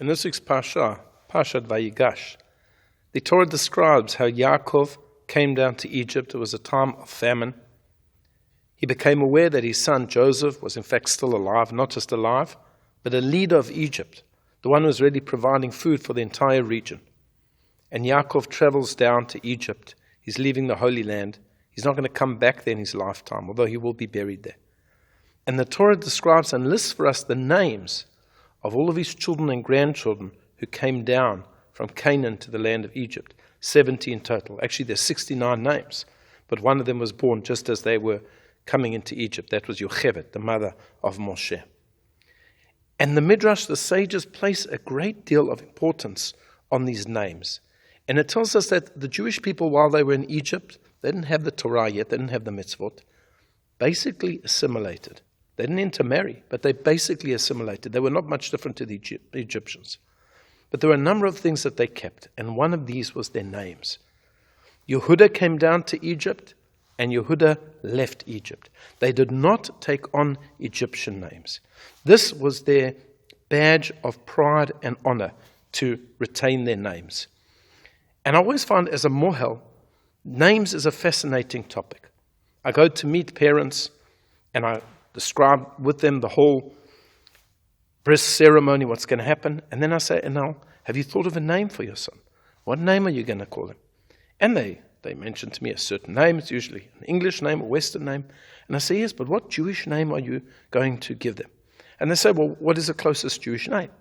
In this week's Parshat Vayigash, the Torah describes how Yaakov came down to Egypt. It was a time of famine. He became aware that his son Joseph was in fact still alive, not just alive, but a leader of Egypt, the one who was really providing food for the entire region. And Yaakov travels down to Egypt. He's leaving the Holy Land. He's not going to come back there in his lifetime, although he will be buried there. And the Torah describes and lists for us the names of all of his children and grandchildren who came down from Canaan to the land of Egypt. 70 in total. Actually, there's 69 names, but one of them was born just as they were coming into Egypt. That was Yocheved, the mother of Moshe. And the Midrash, the sages, place a great deal of importance on these names. And it tells us that the Jewish people, while they were in Egypt, they didn't have the Torah yet, they didn't have the mitzvot, basically assimilated. They didn't intermarry, but they basically assimilated. They were not much different to the Egyptians. But there were a number of things that they kept, and one of these was their names. Yehuda came down to Egypt, and Yehuda left Egypt. They did not take on Egyptian names. This was their badge of pride and honor, to retain their names. And I always find, as a mohel, names is a fascinating topic. I go to meet parents, and I describe with them the whole bris ceremony, what's going to happen. And then I say, and now, have you thought of a name for your son? What name are you going to call him? And they mention to me a certain name. It's usually an English name or Western name. And I say, yes, but what Jewish name are you going to give them? And they say, well, what is the closest Jewish name?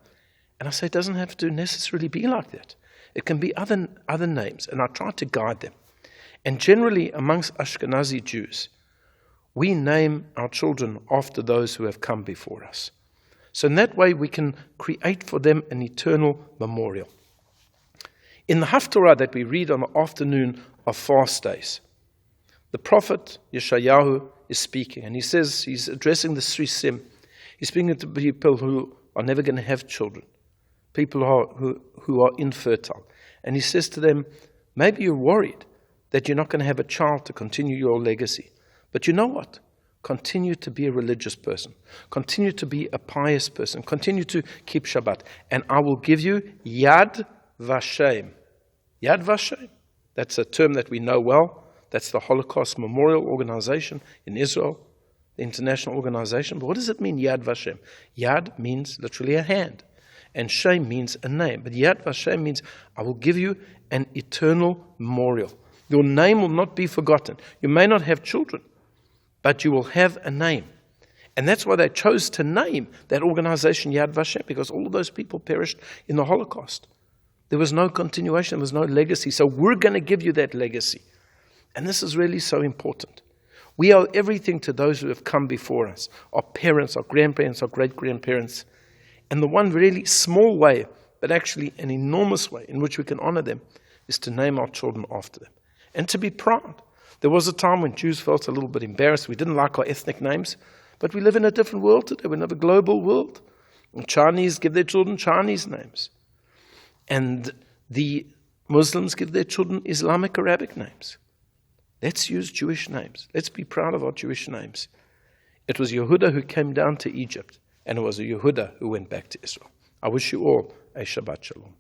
And I say, it doesn't have to necessarily be like that. It can be other names. And I try to guide them. And generally, amongst Ashkenazi Jews, we name our children after those who have come before us. So in that way, we can create for them an eternal memorial. In the Haftarah that we read on the afternoon of fast days, the prophet Yeshayahu is speaking, and he says, he's addressing the Srisim. He's speaking to people who are never going to have children, people who are infertile. And he says to them, maybe you're worried that you're not going to have a child to continue your legacy. But you know what? Continue to be a religious person. Continue to be a pious person. Continue to keep Shabbat. And I will give you Yad Vashem. Yad Vashem. That's a term that we know well. That's the Holocaust Memorial Organization in Israel, the international organization. But what does it mean, Yad Vashem? Yad means literally a hand. And Shem means a name. But Yad Vashem means I will give you an eternal memorial. Your name will not be forgotten. You may not have children, but you will have a name. And that's why they chose to name that organization Yad Vashem, because all of those people perished in the Holocaust. There was no continuation, there was no legacy. So we're going to give you that legacy. And this is really so important. We owe everything to those who have come before us, our parents, our grandparents, our great-grandparents. And the one really small way, but actually an enormous way in which we can honor them, is to name our children after them. And to be proud. There was a time when Jews felt a little bit embarrassed. We didn't like our ethnic names, but we live in a different world today. We live in a global world. And Chinese give their children Chinese names. And the Muslims give their children Islamic Arabic names. Let's use Jewish names. Let's be proud of our Jewish names. It was Yehuda who came down to Egypt, and it was a Yehuda who went back to Israel. I wish you all a Shabbat Shalom.